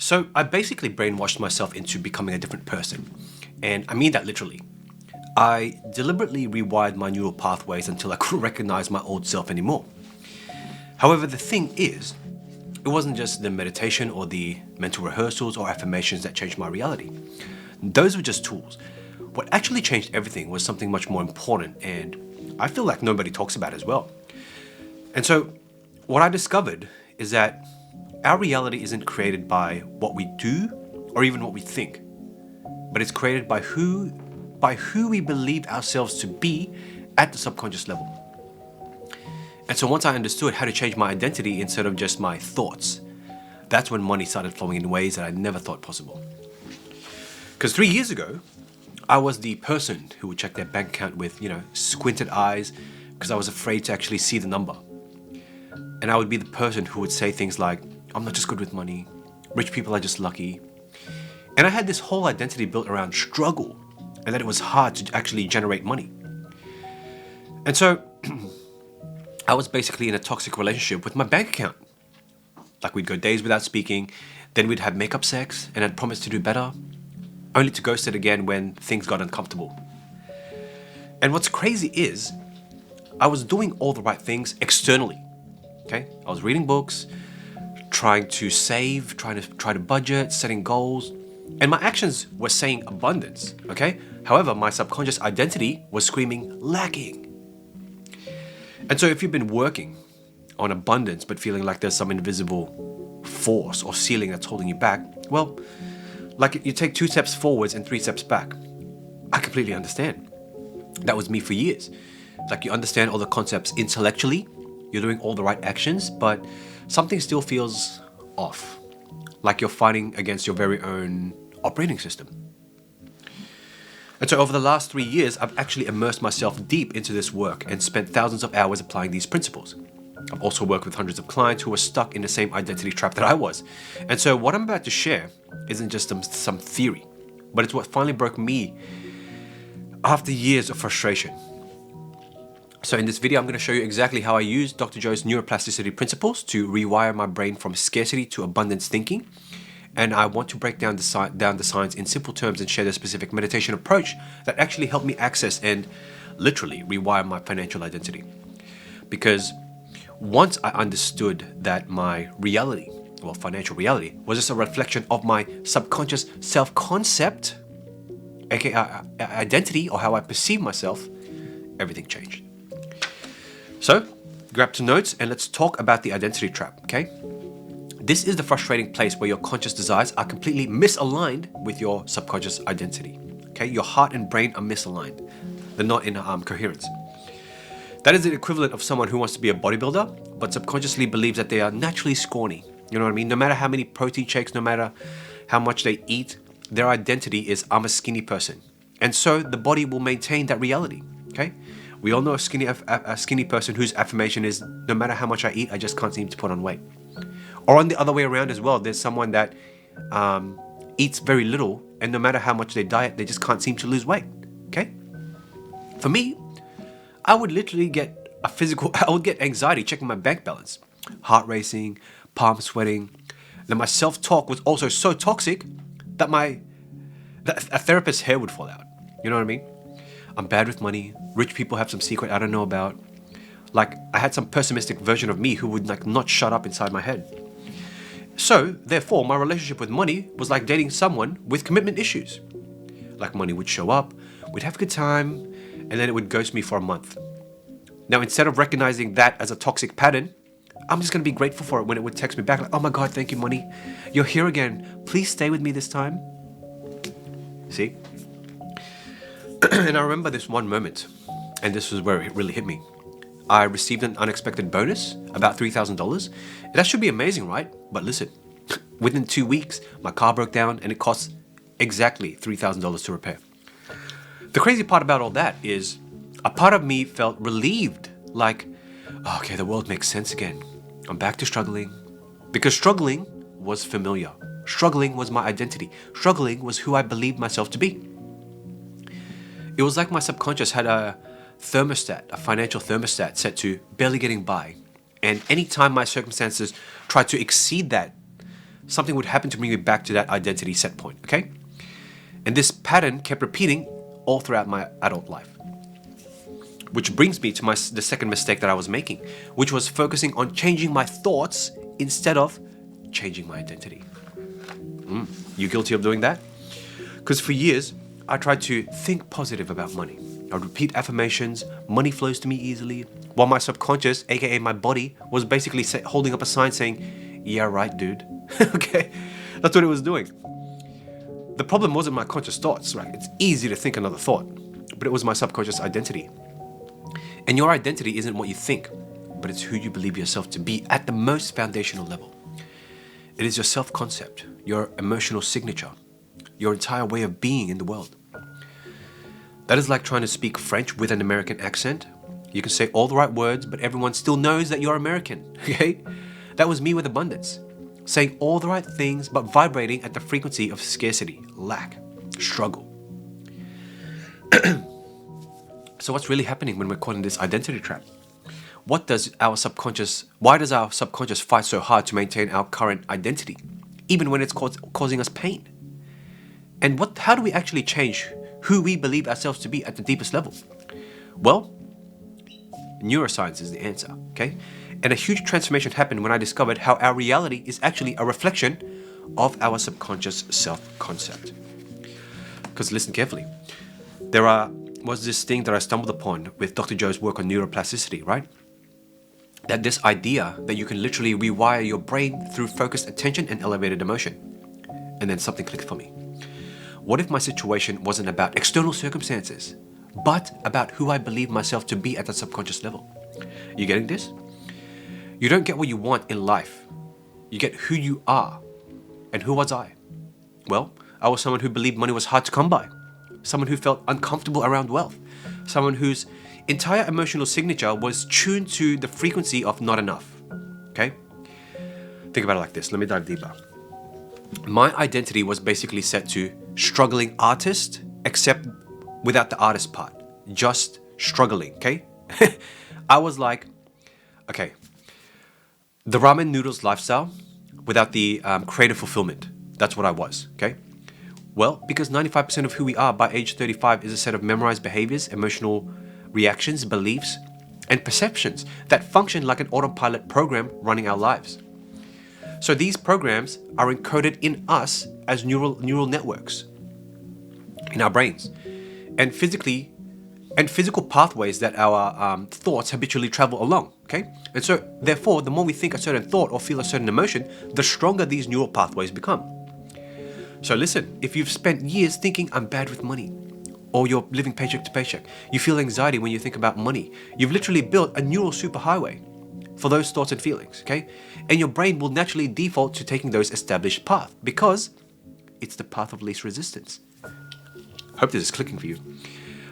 So I basically brainwashed myself into becoming a different person. And I mean that literally. I deliberately rewired my neural pathways until I couldn't recognize my old self anymore. However, the thing is, it wasn't just the meditation or the mental rehearsals or affirmations that changed my reality. Those were just tools. What actually changed everything was something much more important, and I feel like nobody talks about as well. And so, what I discovered is that our reality isn't created by what we do or even what we think, but it's created by who we believe ourselves to be at the subconscious level. And so once I understood how to change my identity instead of just my thoughts, that's when money started flowing in ways that I never thought possible. Because 3 years ago, I was the person who would check their bank account with, squinted eyes because I was afraid to actually see the number. And I would be the person who would say things like, I'm not just good with money, rich people are just lucky. And I had this whole identity built around struggle and that it was hard to actually generate money. And so I was basically in a toxic relationship with my bank account. Like we'd go days without speaking, then we'd have makeup sex and I'd promise to do better, only to ghost it again when things got uncomfortable. And what's crazy is I was doing all the right things externally. Okay? I was reading books, trying to save, try to budget, setting goals, and my actions were saying abundance, okay? However, my subconscious identity was screaming lacking. And so if you've been working on abundance but feeling like there's some invisible force or ceiling that's holding you back, well, like you take 2 steps forwards and 3 steps back. I completely understand. That was me for years. Like you understand all the concepts intellectually, you're doing all the right actions, but something still feels off. Like you're fighting against your very own operating system. And so over the last 3 years, I've actually immersed myself deep into this work and spent thousands of hours applying these principles. I've also worked with hundreds of clients who were stuck in the same identity trap that I was. And so what I'm about to share isn't just some theory, but it's what finally broke me after years of frustration. So in this video, I'm going to show you exactly how I use Dr. Joe's neuroplasticity principles to rewire my brain from scarcity to abundance thinking. And I want to break down the science in simple terms and share the specific meditation approach that actually helped me access and literally rewire my financial identity. Because once I understood that my reality, well, financial reality, was just a reflection of my subconscious self-concept, aka identity or how I perceive myself, everything changed. So, grab some notes and let's talk about the identity trap, okay? This is the frustrating place where your conscious desires are completely misaligned with your subconscious identity, okay? Your heart and brain are misaligned. They're not in coherence. That is the equivalent of someone who wants to be a bodybuilder, but subconsciously believes that they are naturally scrawny. You know what I mean? No matter how many protein shakes, no matter how much they eat, their identity is, I'm a skinny person. And so the body will maintain that reality, okay? We all know a skinny person whose affirmation is, no matter how much I eat, I just can't seem to put on weight. Or on the other way around as well, there's someone that eats very little, and no matter how much they diet, they just can't seem to lose weight, okay? For me, I would literally get I would get anxiety checking my bank balance, heart racing, palm sweating. Then my self-talk was also so toxic that a therapist's hair would fall out. You know what I mean? I'm bad with money. Rich people have some secret I don't know about. Like I had some pessimistic version of me who would like not shut up inside my head. So therefore, my relationship with money was like dating someone with commitment issues. Like money would show up, we'd have a good time, and then it would ghost me for a month. Now, instead of recognizing that as a toxic pattern, I'm just going to be grateful for it when it would text me back like, oh my God, thank you, money. You're here again. Please stay with me this time. See? And I remember this one moment, and this was where it really hit me. I received an unexpected bonus, about $3,000. That should be amazing, right? But listen, within 2 weeks, my car broke down and it cost exactly $3,000 to repair. The crazy part about all that is a part of me felt relieved, like, okay, the world makes sense again. I'm back to struggling. Because struggling was familiar. Struggling was my identity. Struggling was who I believed myself to be. It was like my subconscious had a financial thermostat set to barely getting by. And anytime my circumstances tried to exceed that something would happen to bring me back to that identity set point, okay? And this pattern kept repeating all throughout my adult life. Which brings me to the second mistake that I was making, which was focusing on changing my thoughts instead of changing my identity. You guilty of doing that? Because for years, I tried to think positive about money. I'd repeat affirmations, money flows to me easily, while my subconscious, aka my body, was basically holding up a sign saying, yeah, right, dude. Okay, that's what it was doing. The problem wasn't my conscious thoughts, right? It's easy to think another thought, but it was my subconscious identity. And your identity isn't what you think, but it's who you believe yourself to be at the most foundational level. It is your self-concept, your emotional signature, your entire way of being in the world. That is like trying to speak French with an American accent. You can say all the right words, but everyone still knows that you're American, okay? That was me with abundance. Saying all the right things, but vibrating at the frequency of scarcity, lack, struggle. So what's really happening when we're caught in this identity trap? Why does our subconscious fight so hard to maintain our current identity, even when it's causing us pain? And how do we actually change who we believe ourselves to be at the deepest level? Well, neuroscience is the answer, okay? And a huge transformation happened when I discovered how our reality is actually a reflection of our subconscious self-concept. Because listen carefully, was this thing that I stumbled upon with Dr. Joe's work on neuroplasticity, right? That this idea that you can literally rewire your brain through focused attention and elevated emotion. And then something clicked for me. What if my situation wasn't about external circumstances, but about who I believe myself to be at the subconscious level? You getting this? You don't get what you want in life. You get who you are. And who was I? Well, I was someone who believed money was hard to come by. Someone who felt uncomfortable around wealth. Someone whose entire emotional signature was tuned to the frequency of not enough. Okay? Think about it like this. Let me dive deeper. My identity was basically set to struggling artist, except without the artist part. Just struggling, okay? I was like, okay, the ramen noodles lifestyle without the creative fulfillment. That's what I was, okay? Well, because 95% of who we are by age 35 is a set of memorized behaviors, emotional reactions, beliefs, and perceptions that function like an autopilot program running our lives. So these programs are encoded in us as neural networks in our brains, and physical pathways that our thoughts habitually travel along, okay? And so, therefore, the more we think a certain thought or feel a certain emotion, the stronger these neural pathways become. So listen, if you've spent years thinking I'm bad with money, or you're living paycheck to paycheck, you feel anxiety when you think about money, you've literally built a neural superhighway for those thoughts and feelings, okay? And your brain will naturally default to taking those established paths because it's the path of least resistance. Hope this is clicking for you.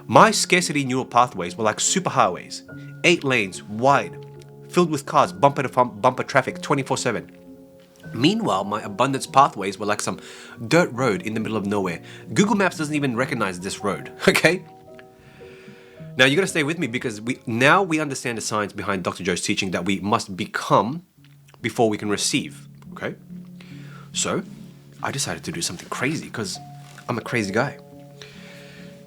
My scarcity neural pathways were like superhighways, 8 lanes wide, filled with cars, bumper to bumper traffic 24/7. Meanwhile, my abundance pathways were like some dirt road in the middle of nowhere. Google Maps doesn't even recognize this road, okay? Now you gotta stay with me because we understand the science behind Dr. Joe's teaching that we must become before we can receive, okay? So, I decided to do something crazy because I'm a crazy guy.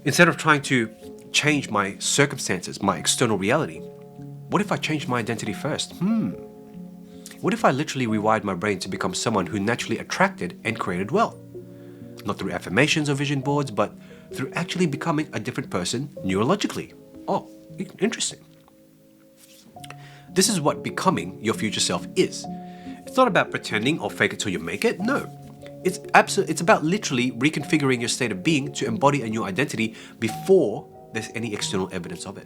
Instead of trying to change my circumstances, my external reality, what if I changed my identity first? What if I literally rewired my brain to become someone who naturally attracted and created wealth? Not through affirmations or vision boards, but through actually becoming a different person neurologically. Oh, interesting. This is what becoming your future self is. It's not about pretending or fake it till you make it. No. It's about literally reconfiguring your state of being to embody a new identity before there's any external evidence of it.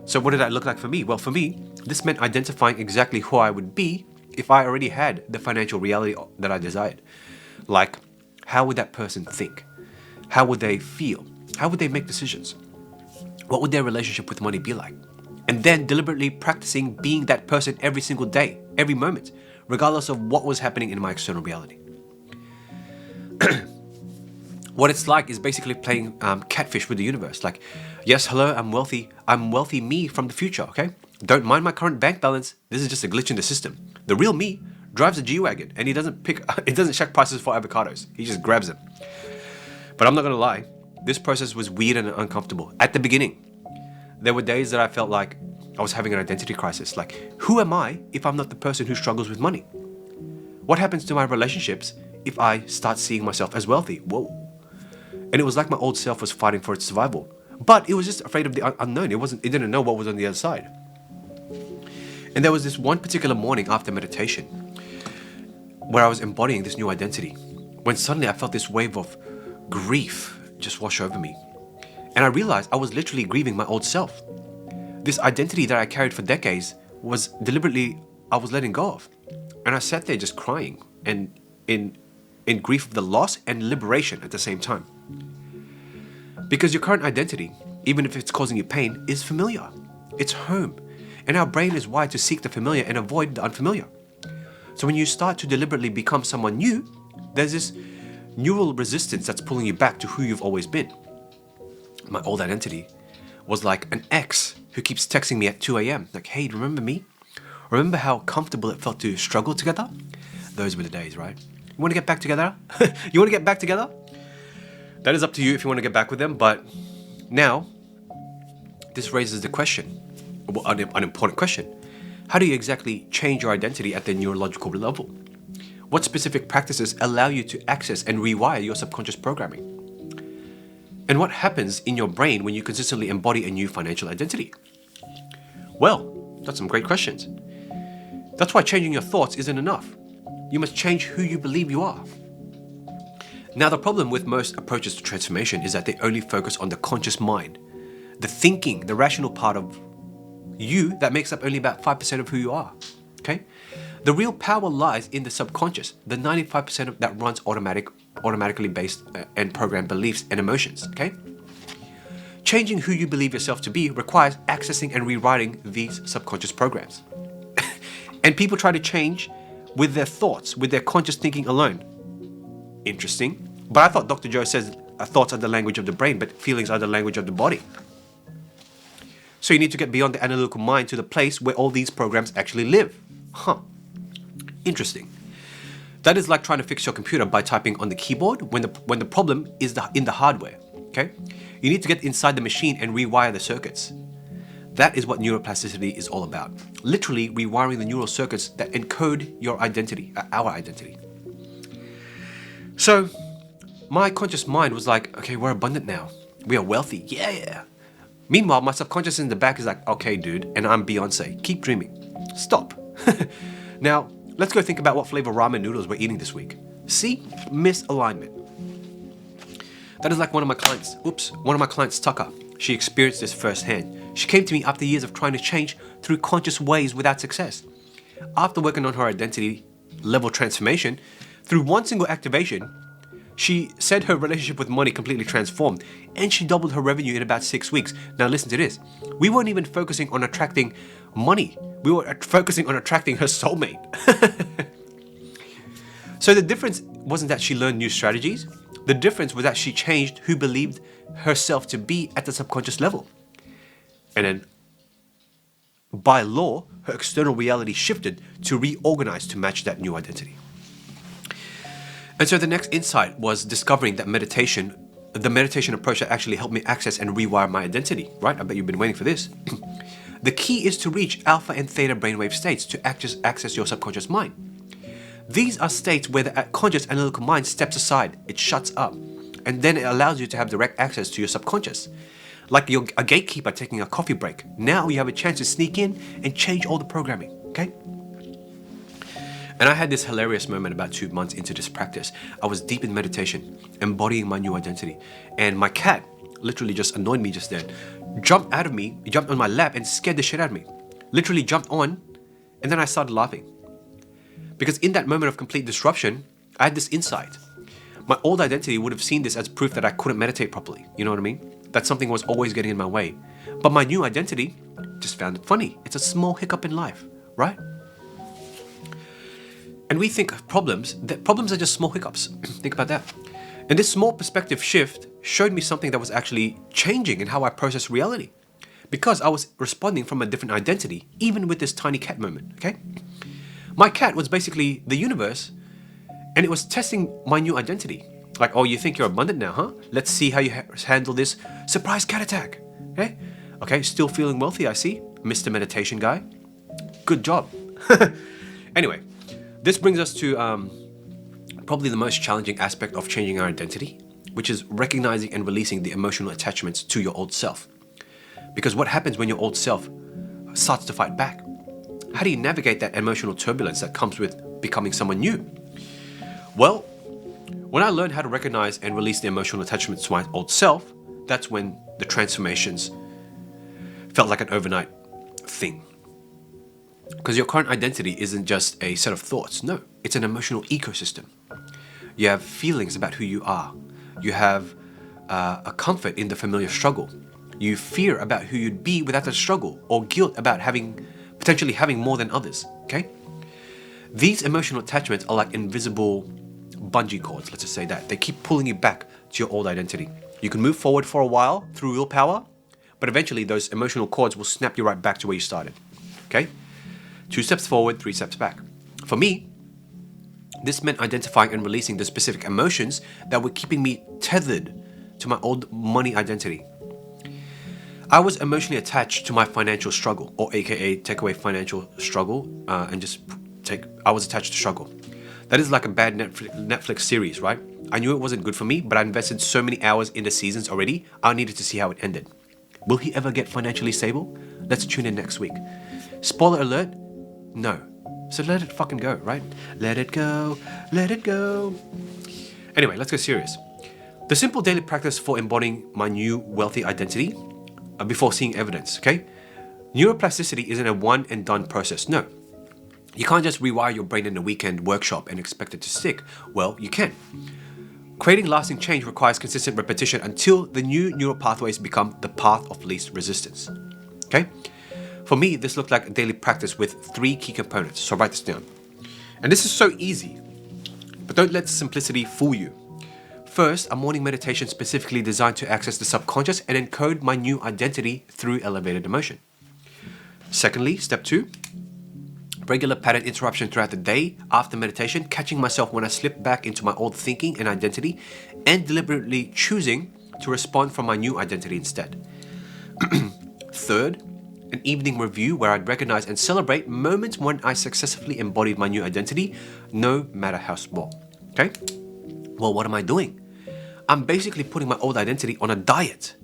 So what did that look like for me? Well, for me, this meant identifying exactly who I would be if I already had the financial reality that I desired. Like, how would that person think? How would they feel? How would they make decisions? What would their relationship with money be like? And then deliberately practicing being that person every single day, every moment, regardless of what was happening in my external reality. What it's like is basically playing catfish with the universe. Like, yes, hello, I'm wealthy. I'm wealthy me from the future, okay? Don't mind my current bank balance. This is just a glitch in the system. The real me drives a G-Wagon and he doesn't check prices for avocados. He just grabs them. But I'm not going to lie, this process was weird and uncomfortable. At the beginning, there were days that I felt like I was having an identity crisis. Like, who am I if I'm not the person who struggles with money? What happens to my relationships if I start seeing myself as wealthy? Whoa. And it was like my old self was fighting for its survival. But it was just afraid of the unknown. It didn't know what was on the other side. And there was this one particular morning after meditation where I was embodying this new identity, when suddenly I felt this wave of grief just wash over me. And I realized I was literally grieving my old self. This identity that I carried for decades was deliberately, I was letting go of. And I sat there just crying and in grief of the loss and liberation at the same time. Because your current identity, even if it's causing you pain, is familiar. It's home. And our brain is wired to seek the familiar and avoid the unfamiliar. So when you start to deliberately become someone new, there's this neural resistance that's pulling you back to who you've always been. My old identity was like an ex who keeps texting me at 2 a.m. Like, hey, remember me? Remember how comfortable it felt to struggle together? Those were the days, right? You want to get back together? You want to get back together? That is up to you if you want to get back with them. But now, this raises the question, an important question. How do you exactly change your identity at the neurological level? What specific practices allow you to access and rewire your subconscious programming? And what happens in your brain when you consistently embody a new financial identity? Well, that's some great questions. That's why changing your thoughts isn't enough. You must change who you believe you are. Now, the problem with most approaches to transformation is that they only focus on the conscious mind, the thinking, the rational part of you that makes up only about 5% of who you are. Okay? The real power lies in the subconscious, the 95% of that runs automatically based and programmed beliefs and emotions. Okay? Changing who you believe yourself to be requires accessing and rewriting these subconscious programs. And people try to change with their thoughts, with their conscious thinking alone. Interesting. But I thought Dr. Joe says thoughts are the language of the brain, but feelings are the language of the body. So you need to get beyond the analytical mind to the place where all these programs actually live. Interesting. That is like trying to fix your computer by typing on the keyboard when the problem is in the hardware. Okay? You need to get inside the machine and rewire the circuits. That is what neuroplasticity is all about. Literally rewiring the neural circuits that encode your identity, our identity. So, my conscious mind was like, okay, we're abundant now. We are wealthy. Yeah. Meanwhile, my subconscious in the back is like, okay, dude, and I'm Beyonce. Keep dreaming. Stop. Now, let's go think about what flavor ramen noodles we're eating this week. See? Misalignment. That is like one of my clients, Tucker. She experienced this firsthand. She came to me after years of trying to change through conscious ways without success. After working on her identity level transformation, through one single activation, she said her relationship with money completely transformed and she doubled her revenue in about 6 weeks. Now listen to this. We weren't even focusing on attracting money. We were focusing on attracting her soulmate. So the difference wasn't that she learned new strategies. The difference was that she changed who believed herself to be at the subconscious level. And then, by law, her external reality shifted to reorganize to match that new identity. And so the next insight was discovering that the meditation approach that actually helped me access and rewire my identity, right? I bet you've been waiting for this. The key is to reach alpha and theta brainwave states to access your subconscious mind. These are states where the conscious analytical mind steps aside, it shuts up, and then it allows you to have direct access to your subconscious. Like a gatekeeper taking a coffee break. Now you have a chance to sneak in and change all the programming, okay? And I had this hilarious moment about 2 months into this practice. I was deep in meditation, embodying my new identity. And my cat literally just annoyed me just then. Jumped out of me, he jumped on my lap and scared the shit out of me. Literally jumped on, and then I started laughing. Because in that moment of complete disruption, I had this insight. My old identity would have seen this as proof that I couldn't meditate properly. You know what I mean? That something was always getting in my way. But my new identity just found it funny. It's a small hiccup in life, right? And we think problems are just small hiccups. Think about that. And this small perspective shift showed me something that was actually changing in how I process reality. Because I was responding from a different identity, even with this tiny cat moment, okay? My cat was basically the universe, and it was testing my new identity. Like, oh, you think you're abundant now, huh? Let's see how you handle this surprise cat attack. Okay? Okay, still feeling wealthy, I see. Mr. Meditation Guy. Good job. Anyway, this brings us to probably the most challenging aspect of changing our identity, which is recognizing and releasing the emotional attachments to your old self. Because what happens when your old self starts to fight back? How do you navigate that emotional turbulence that comes with becoming someone new? Well, when I learned how to recognize and release the emotional attachments to my old self, that's when the transformations felt like an overnight thing. Because your current identity isn't just a set of thoughts. No, it's an emotional ecosystem. You have feelings about who you are. You have a comfort in the familiar struggle. You fear about who you'd be without that struggle, or guilt about potentially having more than others. Okay? These emotional attachments are like invisible bungee cords, let's just say that. They keep pulling you back to your old identity. You can move forward for a while through willpower, but eventually those emotional cords will snap you right back to where you started. Okay? 2 steps forward, 3 steps back. For me, this meant identifying and releasing the specific emotions that were keeping me tethered to my old money identity. I was emotionally attached to my financial struggle, or AKA take away financial struggle, I was attached to struggle. That is like a bad Netflix series, right? I knew it wasn't good for me, but I invested so many hours in the seasons already, I needed to see how it ended. Will he ever get financially stable? Let's tune in next week. Spoiler alert, no. So let it fucking go, right? Let it go, let it go. Anyway, let's get serious. The simple daily practice for embodying my new wealthy identity before seeing evidence, okay? Neuroplasticity isn't a one and done process, no. You can't just rewire your brain in a weekend workshop and expect it to stick. Well, you can. Creating lasting change requires consistent repetition until the new neural pathways become the path of least resistance, okay? For me, this looked like a daily practice with 3 key components, so write this down. And this is so easy, but don't let simplicity fool you. First, a morning meditation specifically designed to access the subconscious and encode my new identity through elevated emotion. Secondly, step 2, regular pattern interruption throughout the day after meditation, catching myself when I slip back into my old thinking and identity, and deliberately choosing to respond from my new identity instead. Third, an evening review where I'd recognize and celebrate moments when I successfully embodied my new identity, no matter how small. Okay? Well, what am I doing? I'm basically putting my old identity on a diet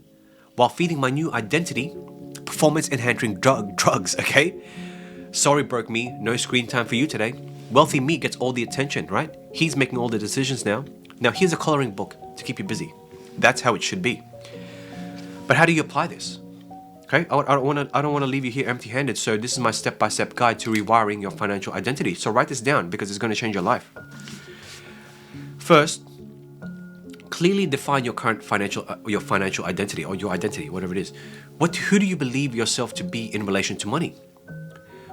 while feeding my new identity performance-enhancing drugs, okay? Sorry, broke me, no screen time for you today. Wealthy me gets all the attention, right? He's making all the decisions now. Now here's a coloring book to keep you busy. That's how it should be. But how do you apply this? Okay, I don't want to leave you here empty-handed, so this is my step-by-step guide to rewiring your financial identity. So write this down because it's going to change your life. First, clearly define your current financial identity, or your identity, whatever it is. Who do you believe yourself to be in relation to money?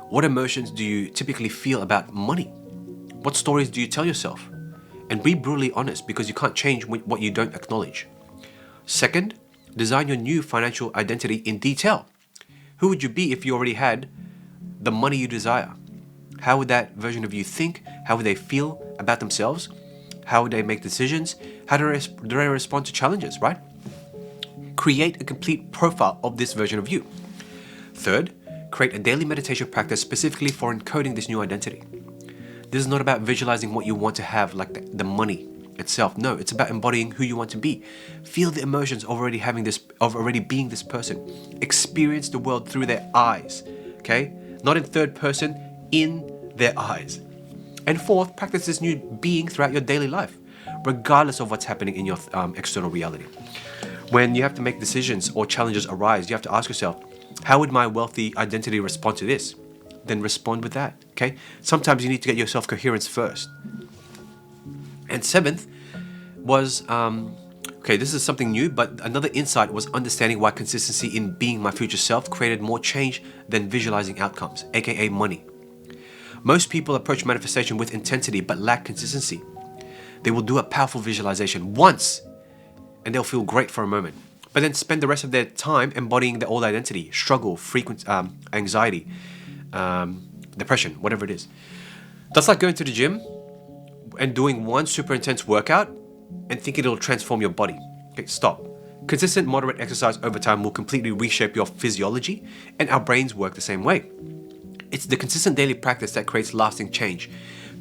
What emotions do you typically feel about money? What stories do you tell yourself? And be brutally honest, because you can't change what you don't acknowledge. Second, design your new financial identity in detail. Who would you be if you already had the money you desire? How would that version of you think? How would they feel about themselves? How would they make decisions? How do they respond to challenges, right? Create a complete profile of this version of you. Third, create a daily meditation practice specifically for encoding this new identity. This is not about visualizing what you want to have, like the money itself. No, it's about embodying who you want to be. Feel the emotions of already being this person. Experience the world through their eyes, okay? Not in third person, in their eyes. And fourth, practice this new being throughout your daily life, regardless of what's happening in your external reality. When you have to make decisions or challenges arise, you have to ask yourself, how would my wealthy identity respond to this? Then respond with that, okay? Sometimes you need to get yourself coherence first. And seventh was, this is something new, but another insight was understanding why consistency in being my future self created more change than visualizing outcomes, aka money. Most people approach manifestation with intensity but lack consistency. They will do a powerful visualization once and they'll feel great for a moment, but then spend the rest of their time embodying their old identity, struggle, frequent anxiety, depression, whatever it is. That's like going to the gym and doing one super intense workout and thinking it'll transform your body. Okay, stop. Consistent, moderate exercise over time will completely reshape your physiology, and our brains work the same way. It's the consistent daily practice that creates lasting change.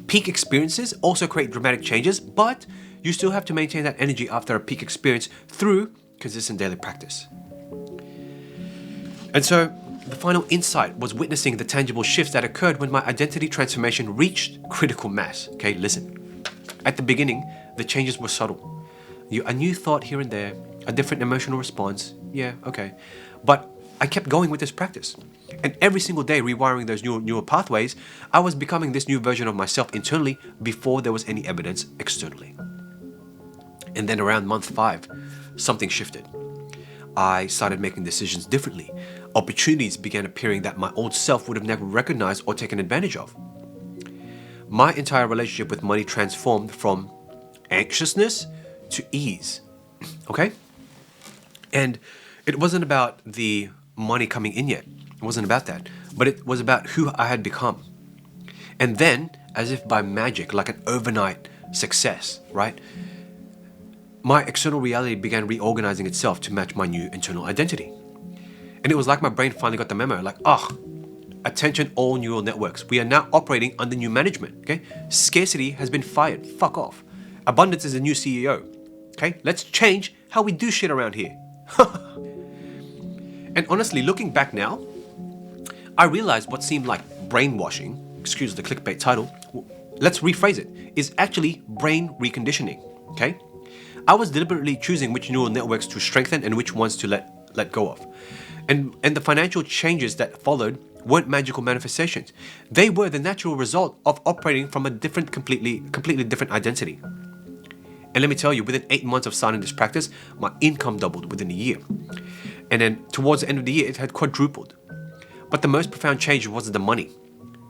Peak experiences also create dramatic changes, but you still have to maintain that energy after a peak experience through consistent daily practice. And so, the final insight was witnessing the tangible shifts that occurred when my identity transformation reached critical mass. Okay, listen. At the beginning, the changes were subtle. A new thought here and there, a different emotional response. Yeah, okay. But I kept going with this practice. And every single day, rewiring those neural pathways, I was becoming this new version of myself internally before there was any evidence externally. And then around month 5, something shifted. I started making decisions differently. Opportunities began appearing that my old self would have never recognized or taken advantage of. My entire relationship with money transformed from anxiousness to ease. Okay? And it wasn't about the money coming in yet. It wasn't about that. But it was about who I had become. And then, as if by magic, like an overnight success, right? My external reality began reorganizing itself to match my new internal identity. And it was like my brain finally got the memo, like, attention all neural networks. We are now operating under new management, okay? Scarcity has been fired, fuck off. Abundance is the new CEO, okay? Let's change how we do shit around here. And honestly, looking back now, I realized what seemed like brainwashing, excuse the clickbait title, let's rephrase it, is actually brain reconditioning, okay? I was deliberately choosing which neural networks to strengthen and which ones to let go of. And the financial changes that followed weren't magical manifestations. They were the natural result of operating from a completely different identity. And let me tell you, within 8 months of starting this practice, my income doubled within a year. And then towards the end of the year, it had quadrupled. But the most profound change wasn't the money.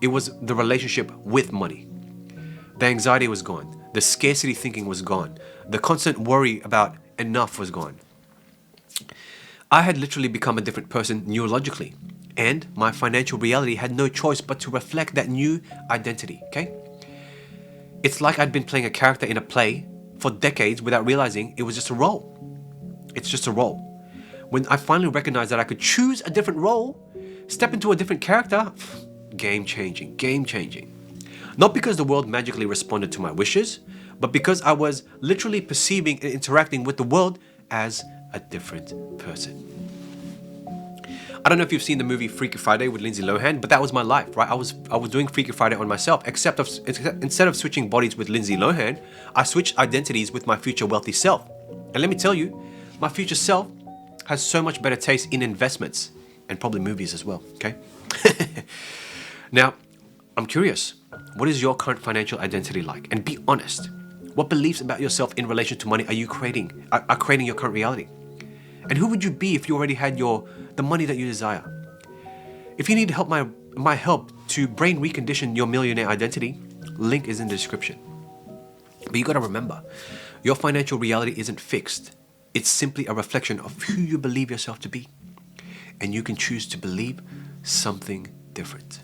It was the relationship with money. The anxiety was gone. The scarcity thinking was gone. The constant worry about enough was gone. I had literally become a different person neurologically, and my financial reality had no choice but to reflect that new identity, okay? It's like I'd been playing a character in a play for decades without realizing it was just a role. It's just a role. When I finally recognized that I could choose a different role, step into a different character, game changing. Not because the world magically responded to my wishes, but because I was literally perceiving and interacting with the world as a different person. I don't know if you've seen the movie Freaky Friday with Lindsay Lohan, but that was my life, right? I was doing Freaky Friday on myself, except instead of switching bodies with Lindsay Lohan, I switched identities with my future wealthy self. And let me tell you, my future self has so much better taste in investments and probably movies as well, okay? Now, I'm curious, what is your current financial identity like? And be honest. What beliefs about yourself in relation to money are you creating your current reality? And who would you be if you already had the money that you desire? If you need help, my help to brain recondition your millionaire identity, link is in the description. But you gotta remember, your financial reality isn't fixed. It's simply a reflection of who you believe yourself to be. And you can choose to believe something different.